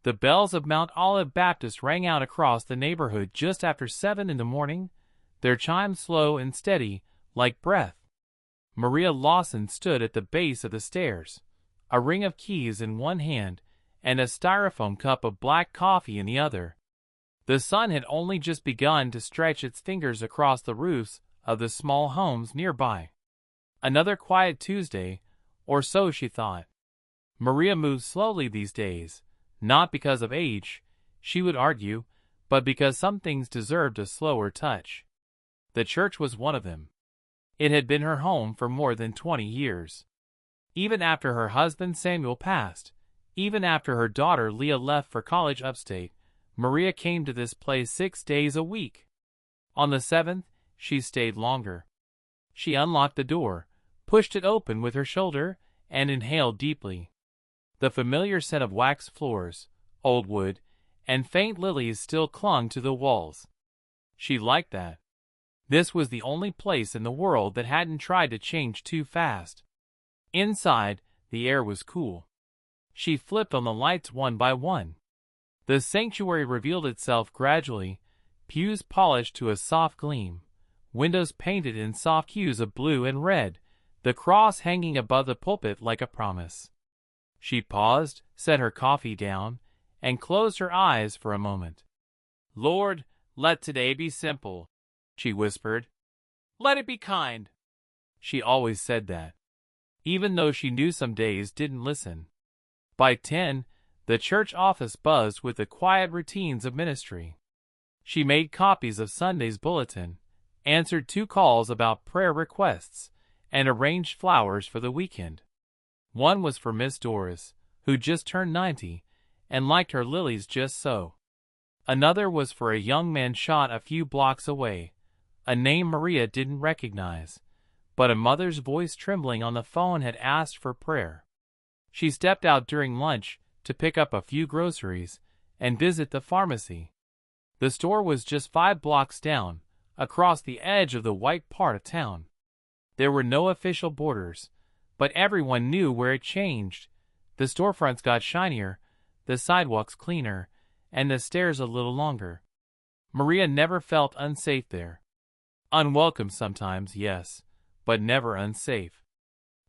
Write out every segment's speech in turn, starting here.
The bells of Mount Olive Baptist rang out across the neighborhood just after 7 in the morning, their chimes slow and steady, like breath. Maria Lawson stood at the base of the stairs, a ring of keys in one hand and a styrofoam cup of black coffee in the other. The sun had only just begun to stretch its fingers across the roofs of the small homes nearby. Another quiet Tuesday, or so she thought. Maria moved slowly these days, not because of age, she would argue, but because some things deserved a slower touch. The church was one of them. It had been her home for more than 20 years. Even after her husband Samuel passed, even after her daughter Leah left for college upstate, Maria came to this place 6 days a week. On the 7th, she stayed longer. She unlocked the door, pushed it open with her shoulder, and inhaled deeply. The familiar scent of waxed floors, old wood, and faint lilies still clung to the walls. She liked that. This was the only place in the world that hadn't tried to change too fast. Inside, the air was cool. She flipped on the lights one by one. The sanctuary revealed itself gradually, pews polished to a soft gleam, windows painted in soft hues of blue and red, the cross hanging above the pulpit like a promise. She paused, set her coffee down, and closed her eyes for a moment. "Lord, let today be simple," she whispered. "Let it be kind." She always said that, even though she knew some days didn't listen. By 10, the church office buzzed with the quiet routines of ministry. She made copies of Sunday's bulletin, answered 2 calls about prayer requests, and arranged flowers for the weekend. One was for Miss Doris, who just turned 90, and liked her lilies just so. Another was for a young man shot a few blocks away, a name Maria didn't recognize, but a mother's voice trembling on the phone had asked for prayer. She stepped out during lunch to pick up a few groceries and visit the pharmacy. The store was just 5 blocks down, across the edge of the white part of town. There were no official borders, but everyone knew where it changed. The storefronts got shinier, the sidewalks cleaner, and the stairs a little longer. Maria never felt unsafe there. Unwelcome sometimes, yes, but never unsafe.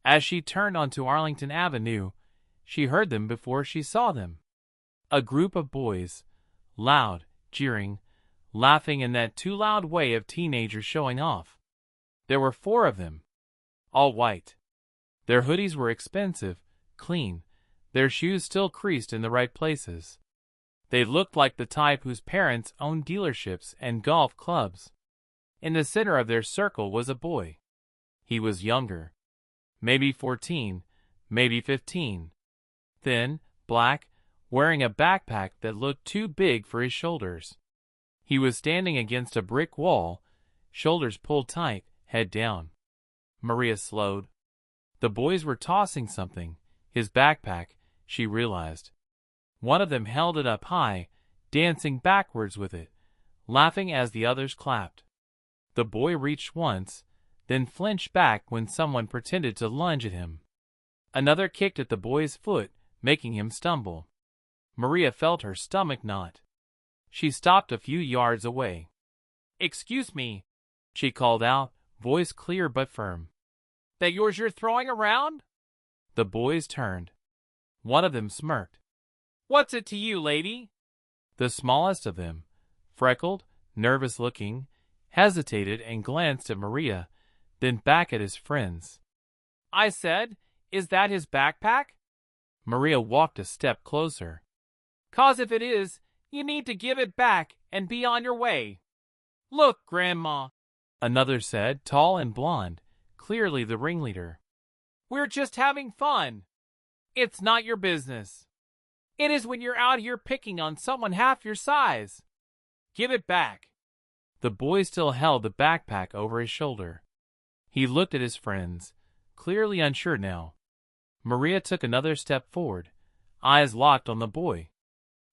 As she turned onto Arlington Avenue, she heard them before she saw them. A group of boys, loud, jeering, laughing in that too loud way of teenagers showing off. There were 4 of them, all white. Their hoodies were expensive, clean, their shoes still creased in the right places. They looked like the type whose parents owned dealerships and golf clubs. In the center of their circle was a boy. He was younger. Maybe 14, maybe 15. Thin, black, wearing a backpack that looked too big for his shoulders. He was standing against a brick wall, shoulders pulled tight, head down. Maria slowed. The boys were tossing something, his backpack, she realized. One of them held it up high, dancing backwards with it, laughing as the others clapped. The boy reached once, then flinched back when someone pretended to lunge at him. Another kicked at the boy's foot, making him stumble. Maria felt her stomach knot. She stopped a few yards away. "Excuse me," she called out, voice clear but firm. "That yours you're throwing around?" The boys turned. One of them smirked. "What's it to you, lady?" The smallest of them, freckled, nervous-looking, hesitated and glanced at Maria, then back at his friends. "I said, is that his backpack?" Maria walked a step closer. "'Cause if it is, you need to give it back and be on your way." "Look, Grandma," another said, tall and blonde, clearly the ringleader. "We're just having fun. It's not your business. It is when you're out here picking on someone half your size. Give it back." The boy still held the backpack over his shoulder. He looked at his friends, clearly unsure now. Maria took another step forward, eyes locked on the boy.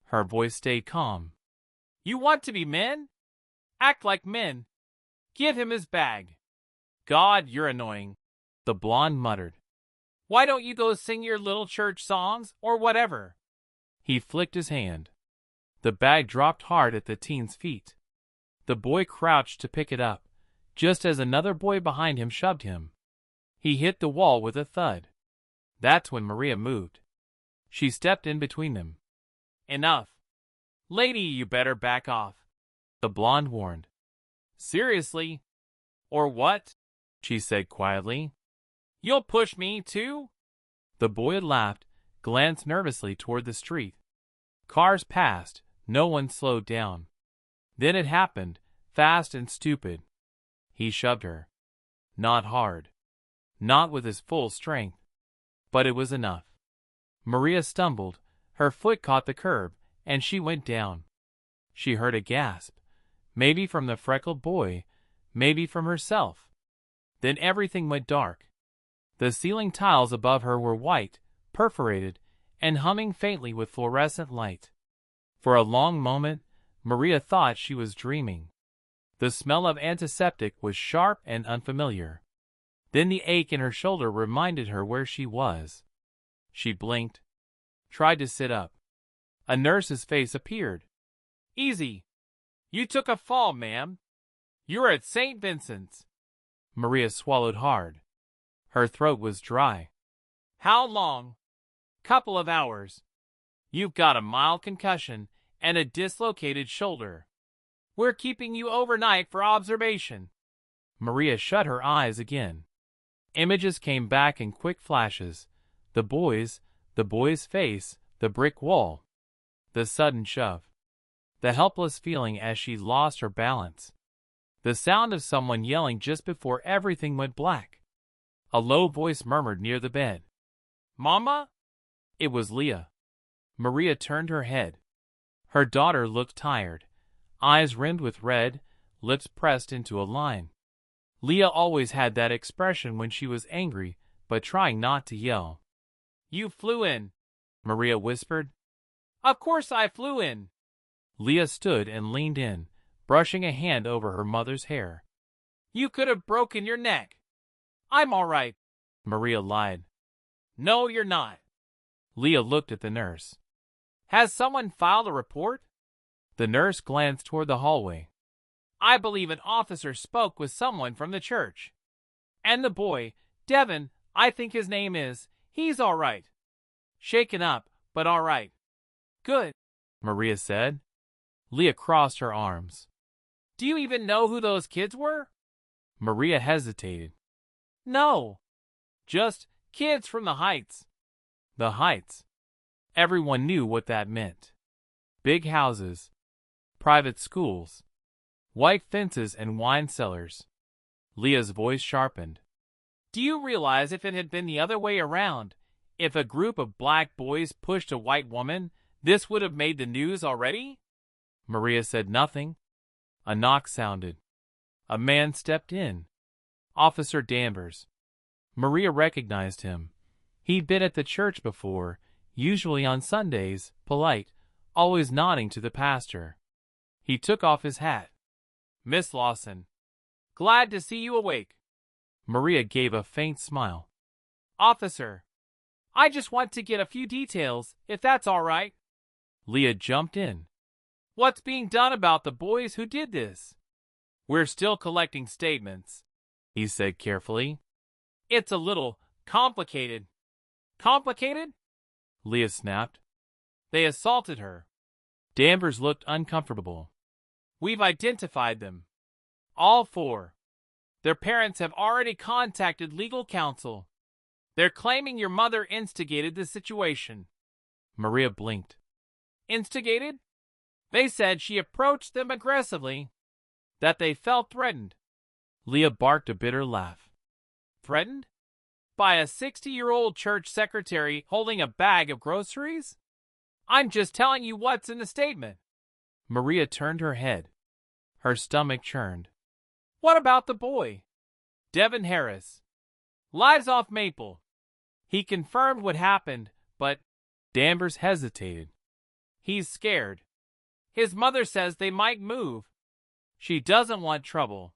Her voice stayed calm. "You want to be men? Act like men. Give him his bag." "God, you're annoying," the blonde muttered. "Why don't you go sing your little church songs or whatever?" He flicked his hand. The bag dropped hard at the teen's feet. The boy crouched to pick it up, just as another boy behind him shoved him. He hit the wall with a thud. That's when Maria moved. She stepped in between them. Enough. Lady, you better back off, the blonde warned. Seriously? Or what? She said quietly. You'll push me too? The boy laughed, glanced nervously toward the street. Cars passed, no one slowed down. Then it happened, fast and stupid. He shoved her. Not hard. Not with his full strength. But it was enough. Maria stumbled, her foot caught the curb, and she went down. She heard a gasp, maybe from the freckled boy, maybe from herself. Then everything went dark. The ceiling tiles above her were white, perforated, and humming faintly with fluorescent light. For a long moment, Maria thought she was dreaming. The smell of antiseptic was sharp and unfamiliar. Then the ache in her shoulder reminded her where she was. She blinked, tried to sit up. A nurse's face appeared. Easy. You took a fall, ma'am. You're at St. Vincent's. Maria swallowed hard. Her throat was dry. How long? Couple of hours. You've got a mild concussion and a dislocated shoulder. We're keeping you overnight for observation. Maria shut her eyes again. Images came back in quick flashes. The boy's face, the brick wall. The sudden shove. The helpless feeling as she lost her balance. The sound of someone yelling just before everything went black. A low voice murmured near the bed. Mama? It was Leah. Maria turned her head. Her daughter looked tired, eyes rimmed with red, lips pressed into a line. Leah always had that expression when she was angry, but trying not to yell. You flew in, Maria whispered. Of course I flew in. Leah stood and leaned in, brushing a hand over her mother's hair. You could have broken your neck. I'm all right, Maria lied. No, you're not. Leah looked at the nurse. Has someone filed a report? The nurse glanced toward the hallway. I believe an officer spoke with someone from the church. And the boy, Devin, I think his name is, he's all right. Shaken up, but all right. Good, Maria said. Leah crossed her arms. Do you even know who those kids were? Maria hesitated. No. Just kids from the Heights. The Heights. Everyone knew what that meant. Big houses. Private schools. White fences and wine cellars. Leah's voice sharpened. Do you realize if it had been the other way around, if a group of black boys pushed a white woman, this would have made the news already? Maria said nothing. A knock sounded. A man stepped in. Officer Danvers. Maria recognized him. He'd been at the church before, usually on Sundays, polite, always nodding to the pastor. He took off his hat. Miss Lawson. Glad to see you awake. Maria gave a faint smile. Officer. I just want to get a few details, if that's all right. Leah jumped in. What's being done about the boys who did this? We're still collecting statements, he said carefully. It's a little complicated. Complicated? Leah snapped. They assaulted her. Danvers looked uncomfortable. We've identified them. All four. Their parents have already contacted legal counsel. They're claiming your mother instigated the situation. Maria blinked. Instigated? They said she approached them aggressively, that they felt threatened. Leah barked a bitter laugh. Threatened? By a 60-year-old church secretary holding a bag of groceries? I'm just telling you what's in the statement. Maria turned her head. Her stomach churned. What about the boy? Devin Harris. Lives off Maple. He confirmed what happened, but Danvers hesitated. He's scared. His mother says they might move. She doesn't want trouble.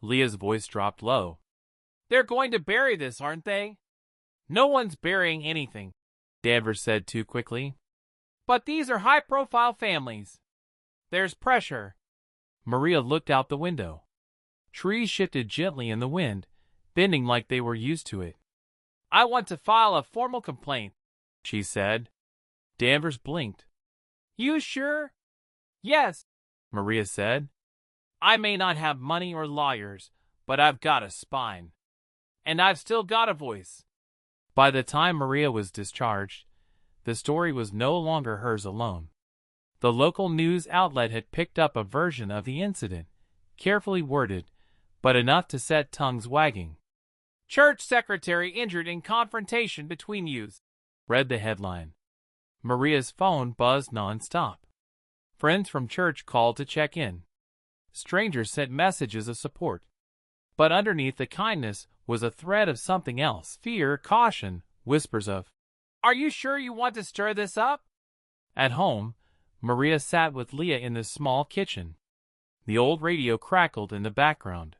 Leah's voice dropped low. They're going to bury this, aren't they? No one's burying anything, Danvers said too quickly. But these are high-profile families. There's pressure. Maria looked out the window. Trees shifted gently in the wind, bending like they were used to it. I want to file a formal complaint, she said. Danvers blinked. You sure? Yes, Maria said. I may not have money or lawyers, but I've got a spine. And I've still got a voice. By the time Maria was discharged, the story was no longer hers alone. The local news outlet had picked up a version of the incident, carefully worded, but enough to set tongues wagging. Church secretary injured in confrontation between youths, read the headline. Maria's phone buzzed nonstop. Friends from church called to check in. Strangers sent messages of support. But underneath the kindness was a thread of something else: fear, caution, whispers of, "Are you sure you want to stir this up?" At home, Maria sat with Leah in the small kitchen. The old radio crackled in the background.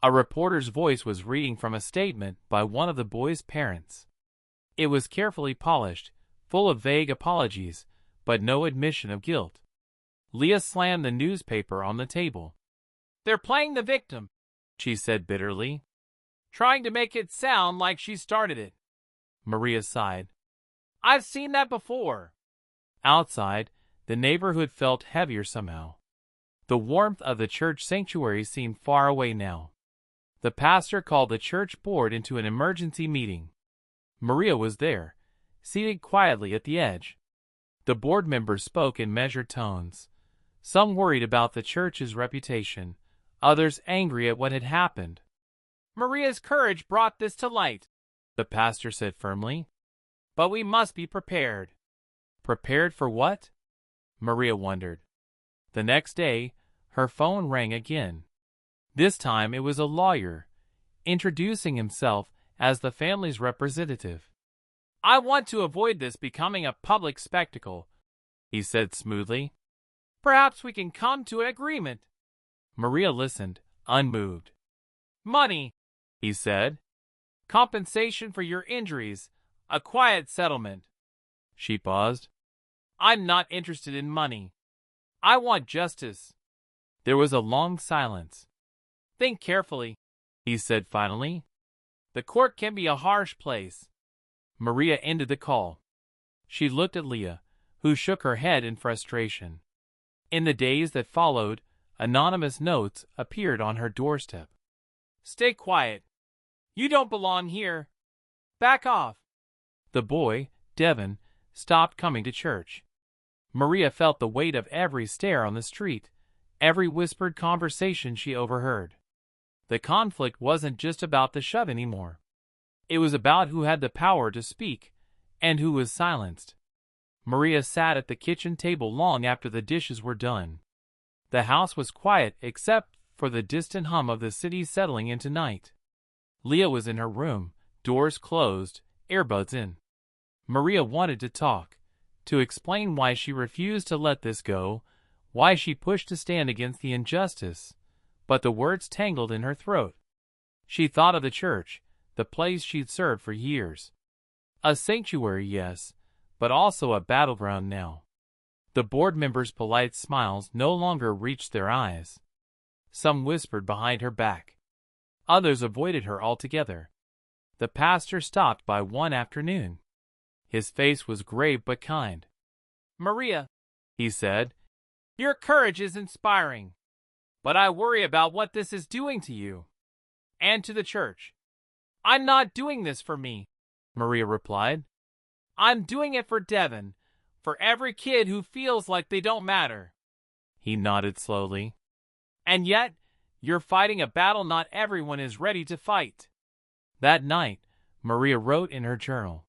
A reporter's voice was reading from a statement by one of the boys' parents. It was carefully polished, full of vague apologies, but no admission of guilt. Leah slammed the newspaper on the table. "They're playing the victim," she said bitterly, "trying to make it sound like she started it." Maria sighed. "I've seen that before." Outside, the neighborhood felt heavier somehow. The warmth of the church sanctuary seemed far away now. The pastor called the church board into an emergency meeting. Maria was there, seated quietly at the edge. The board members spoke in measured tones, some worried about the church's reputation, others angry at what had happened. "Maria's courage brought this to light," the pastor said firmly. "But we must be prepared." Prepared for what? Maria wondered. The next day, her phone rang again. This time it was a lawyer, introducing himself as the family's representative. "I want to avoid this becoming a public spectacle," he said smoothly. "Perhaps we can come to an agreement." Maria listened, unmoved. "Money," he said. "Compensation for your injuries, a quiet settlement." She paused. "I'm not interested in money. I want justice." There was a long silence. "Think carefully," he said finally. "The court can be a harsh place." Maria ended the call. She looked at Leah, who shook her head in frustration. In the days that followed, anonymous notes appeared on her doorstep. "Stay quiet. You don't belong here. Back off." The boy, Devin, stopped coming to church. Maria felt the weight of every stare on the street, every whispered conversation she overheard. The conflict wasn't just about the shove anymore. It was about who had the power to speak and who was silenced. Maria sat at the kitchen table long after the dishes were done. The house was quiet except for the distant hum of the city settling into night. Leah was in her room, doors closed, earbuds in. Maria wanted to talk, to explain why she refused to let this go, why she pushed to stand against the injustice, but the words tangled in her throat. She thought of the church, the place she'd served for years. A sanctuary, yes, but also a battleground now. The board members' polite smiles no longer reached their eyes. Some whispered behind her back. Others avoided her altogether. The pastor stopped by one afternoon. His face was grave but kind. "Maria," he said, "your courage is inspiring. But I worry about what this is doing to you. And to the church." "I'm not doing this for me," Maria replied. "I'm doing it for Devin, for every kid who feels like they don't matter." He nodded slowly. "And yet, you're fighting a battle not everyone is ready to fight." That night, Maria wrote in her journal.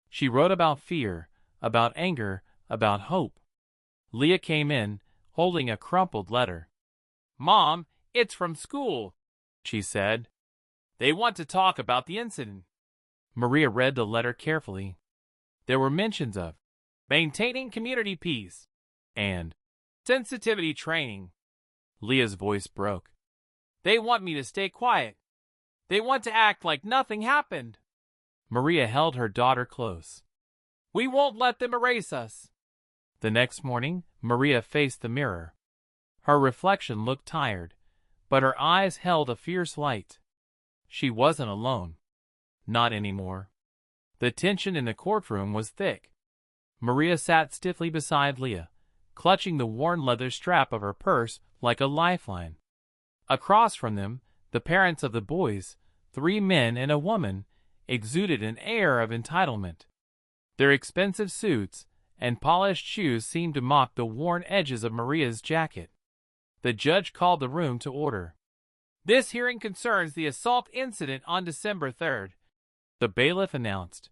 She wrote about fear, about anger, about hope. Leah came in, holding a crumpled letter. "Mom, it's from school," she said. "They want to talk about the incident." Maria read the letter carefully. There were mentions of maintaining community peace and sensitivity training. Leah's voice broke. "They want me to stay quiet. They want to act like nothing happened." Maria held her daughter close. "We won't let them erase us." The next morning, Maria faced the mirror. Her reflection looked tired, but her eyes held a fierce light. She wasn't alone. Not anymore. The tension in the courtroom was thick. Maria sat stiffly beside Leah, clutching the worn leather strap of her purse like a lifeline. Across from them, the parents of the boys, 3 men and a woman, exuded an air of entitlement. Their expensive suits and polished shoes seemed to mock the worn edges of Maria's jacket. The judge called the room to order. "This hearing concerns the assault incident on December 3rd, the bailiff announced.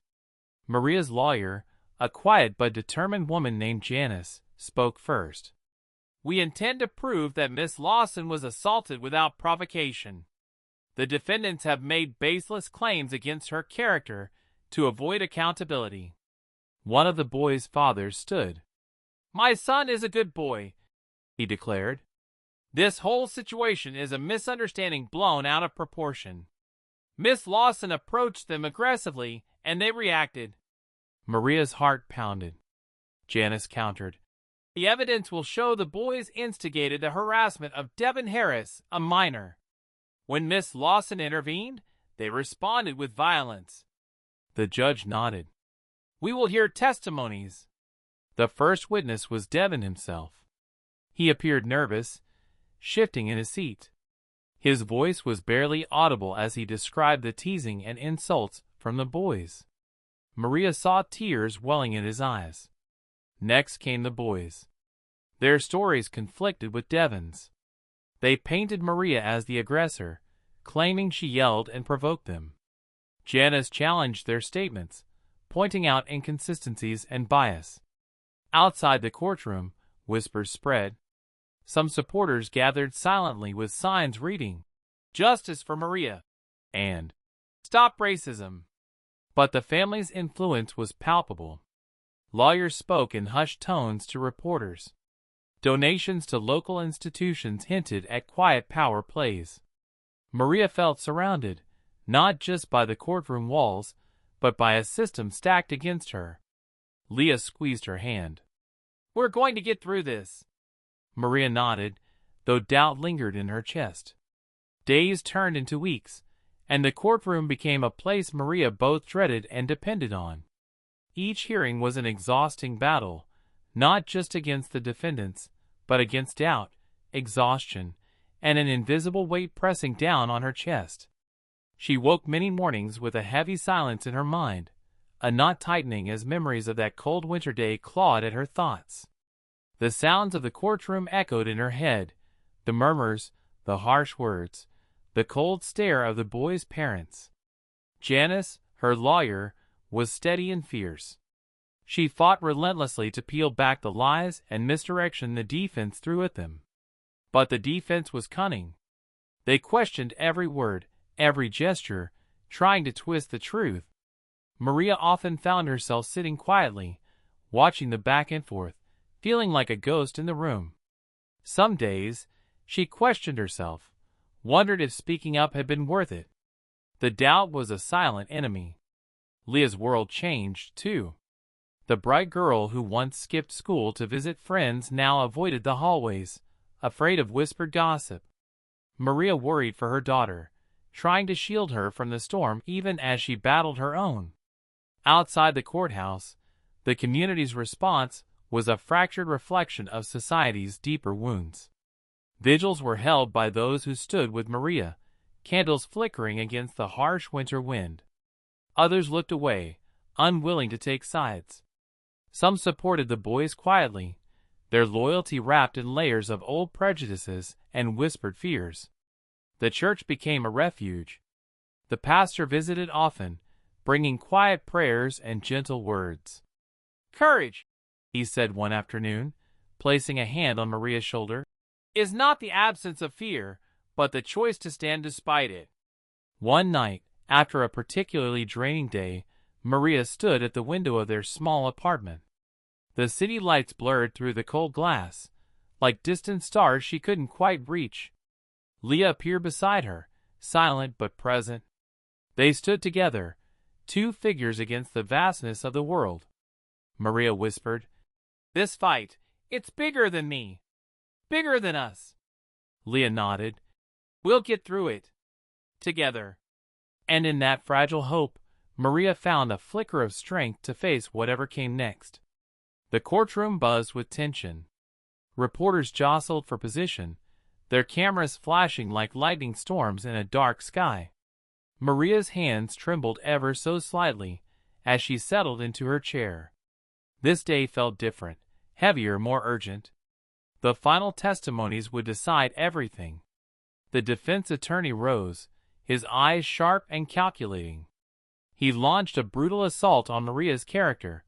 Maria's lawyer, a quiet but determined woman named Janice, spoke first. "We intend to prove that Miss Lawson was assaulted without provocation. The defendants have made baseless claims against her character to avoid accountability." One of the boys' fathers stood. "My son is a good boy," he declared. "This whole situation is a misunderstanding blown out of proportion. Miss Lawson approached them aggressively, and they reacted." Maria's heart pounded. Janice countered. "The evidence will show the boys instigated the harassment of Devin Harris, a minor. When Miss Lawson intervened, they responded with violence." The judge nodded. "We will hear testimonies." The first witness was Devin himself. He appeared nervous, shifting in his seat. His voice was barely audible as he described the teasing and insults from the boys. Maria saw tears welling in his eyes. Next came the boys. Their stories conflicted with Devin's. They painted Maria as the aggressor, claiming she yelled and provoked them. Janice challenged their statements, pointing out inconsistencies and bias. Outside the courtroom, whispers spread. Some supporters gathered silently with signs reading, "Justice for Maria," and "Stop racism." But the family's influence was palpable. Lawyers spoke in hushed tones to reporters. Donations to local institutions hinted at quiet power plays. Maria felt surrounded, not just by the courtroom walls, but by a system stacked against her. Leah squeezed her hand. "We're going to get through this." Maria nodded, though doubt lingered in her chest. Days turned into weeks, and the courtroom became a place Maria both dreaded and depended on. Each hearing was an exhausting battle, not just against the defendants, but against doubt, exhaustion, and an invisible weight pressing down on her chest. She woke many mornings with a heavy silence in her mind, a knot tightening as memories of that cold winter day clawed at her thoughts. The sounds of the courtroom echoed in her head, the murmurs, the harsh words, the cold stare of the boys' parents. Janice, her lawyer, was steady and fierce. She fought relentlessly to peel back the lies and misdirection the defense threw at them. But the defense was cunning. They questioned every word, every gesture, trying to twist the truth. Maria often found herself sitting quietly, watching the back and forth, feeling like a ghost in the room. Some days, she questioned herself, wondered if speaking up had been worth it. The doubt was a silent enemy. Leah's world changed, too. The bright girl who once skipped school to visit friends now avoided the hallways, afraid of whispered gossip. Maria worried for her daughter, trying to shield her from the storm even as she battled her own. Outside the courthouse, the community's response was a fractured reflection of society's deeper wounds. Vigils were held by those who stood with Maria, candles flickering against the harsh winter wind. Others looked away, unwilling to take sides. Some supported the boys quietly, their loyalty wrapped in layers of old prejudices and whispered fears. The church became a refuge. The pastor visited often, bringing quiet prayers and gentle words. "Courage," he said one afternoon, placing a hand on Maria's shoulder, "is not the absence of fear, but the choice to stand despite it." One night, after a particularly draining day, Maria stood at the window of their small apartment. The city lights blurred through the cold glass, like distant stars she couldn't quite reach. Leah appeared beside her, silent but present. They stood together, two figures against the vastness of the world. Maria whispered, This fight, it's bigger than me. Bigger than us. Leah nodded. We'll get through it. Together. And in that fragile hope, Maria found a flicker of strength to face whatever came next. The courtroom buzzed with tension. Reporters jostled for position, their cameras flashing like lightning storms in a dark sky. Maria's hands trembled ever so slightly as she settled into her chair. This day felt different, heavier, more urgent. The final testimonies would decide everything. The defense attorney rose, his eyes sharp and calculating. He launched a brutal assault on Maria's character,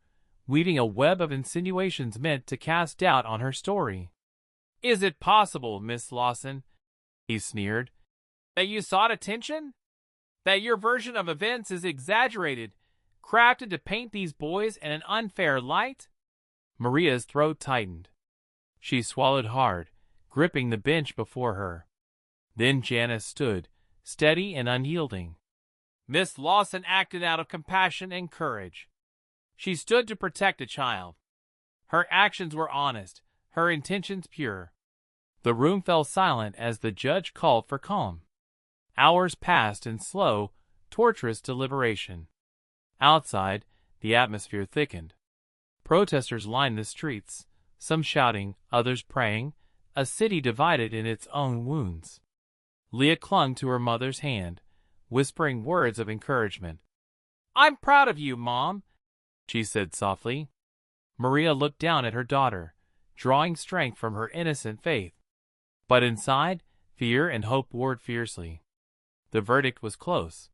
weaving a web of insinuations meant to cast doubt on her story. "Is it possible, Miss Lawson," he sneered, "that you sought attention? That your version of events is exaggerated, crafted to paint these boys in an unfair light?" Maria's throat tightened. She swallowed hard, gripping the bench before her. Then Janice stood, steady and unyielding. Miss Lawson acted out of compassion and courage. She stood to protect a child. Her actions were honest, her intentions pure. The room fell silent as the judge called for calm. Hours passed in slow, torturous deliberation. Outside, the atmosphere thickened. Protesters lined the streets, some shouting, others praying, a city divided in its own wounds. Leah clung to her mother's hand, whispering words of encouragement. "I'm proud of you, Mom," she said softly. Maria looked down at her daughter, drawing strength from her innocent faith. But inside, fear and hope warred fiercely. The verdict was close.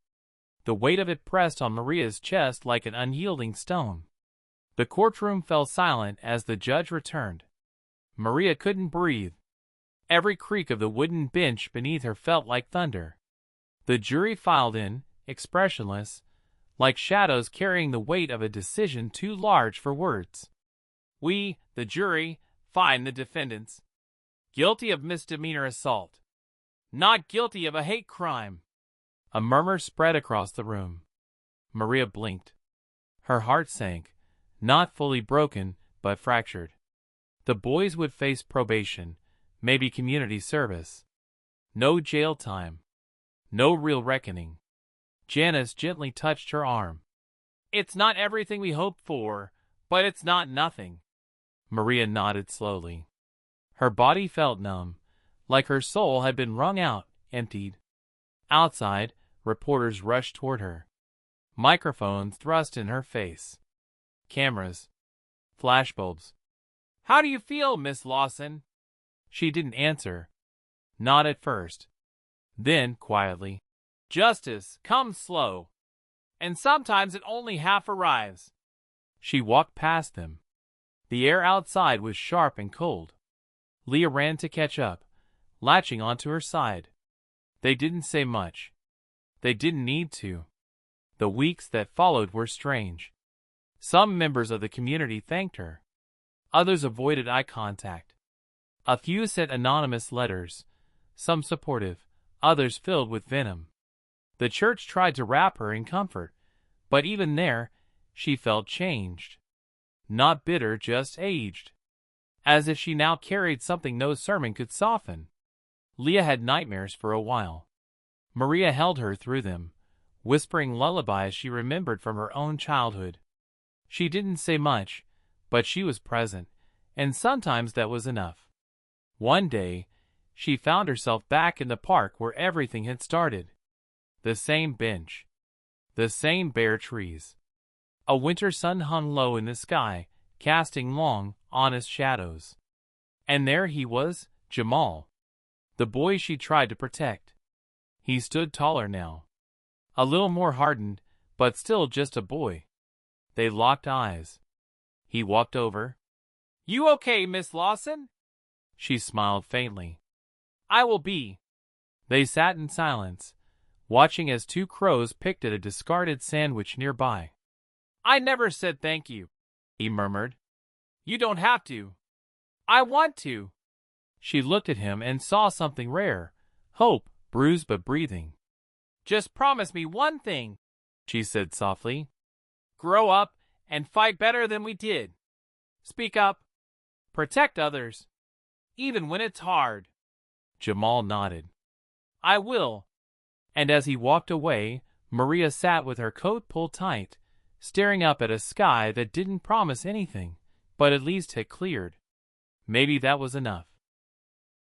The weight of it pressed on Maria's chest like an unyielding stone. The courtroom fell silent as the judge returned. Maria couldn't breathe. Every creak of the wooden bench beneath her felt like thunder. The jury filed in, expressionless, like shadows carrying the weight of a decision too large for words. "We, the jury, find the defendants guilty of misdemeanor assault, not guilty of a hate crime." A murmur spread across the room. Maria blinked. Her heart sank, not fully broken, but fractured. The boys would face probation, maybe community service. No jail time. No real reckoning. Janice gently touched her arm. "It's not everything we hoped for, but it's not nothing." Maria nodded slowly. Her body felt numb, like her soul had been wrung out, emptied. Outside, reporters rushed toward her. Microphones thrust in her face. Cameras. Flashbulbs. "How do you feel, Miss Lawson?" She didn't answer. Not at first. Then, quietly, "Justice comes slow, and sometimes it only half arrives." She walked past them. The air outside was sharp and cold. Leah ran to catch up, latching onto her side. They didn't say much. They didn't need to. The weeks that followed were strange. Some members of the community thanked her. Others avoided eye contact. A few sent anonymous letters, some supportive, others filled with venom. The church tried to wrap her in comfort, but even there, she felt changed. Not bitter, just aged. As if she now carried something no sermon could soften. Leah had nightmares for a while. Maria held her through them, whispering lullabies she remembered from her own childhood. She didn't say much, but she was present, and sometimes that was enough. One day, she found herself back in the park where everything had started. The same bench. The same bare trees. A winter sun hung low in the sky, casting long, honest shadows. And there he was, Jamal. The boy she tried to protect. He stood taller now. A little more hardened, but still just a boy. They locked eyes. He walked over. "You okay, Miss Lawson?" She smiled faintly. "I will be." They sat in silence, watching as two crows picked at a discarded sandwich nearby. "I never said thank you," he murmured. "You don't have to." "I want to." She looked at him and saw something rare, hope, bruised but breathing. "Just promise me one thing," she said softly. "Grow up and fight better than we did. Speak up." Protect others, even when it's hard. Jamal nodded. I will. And as he walked away, Maria sat with her coat pulled tight, staring up at a sky that didn't promise anything, but at least had cleared. Maybe that was enough.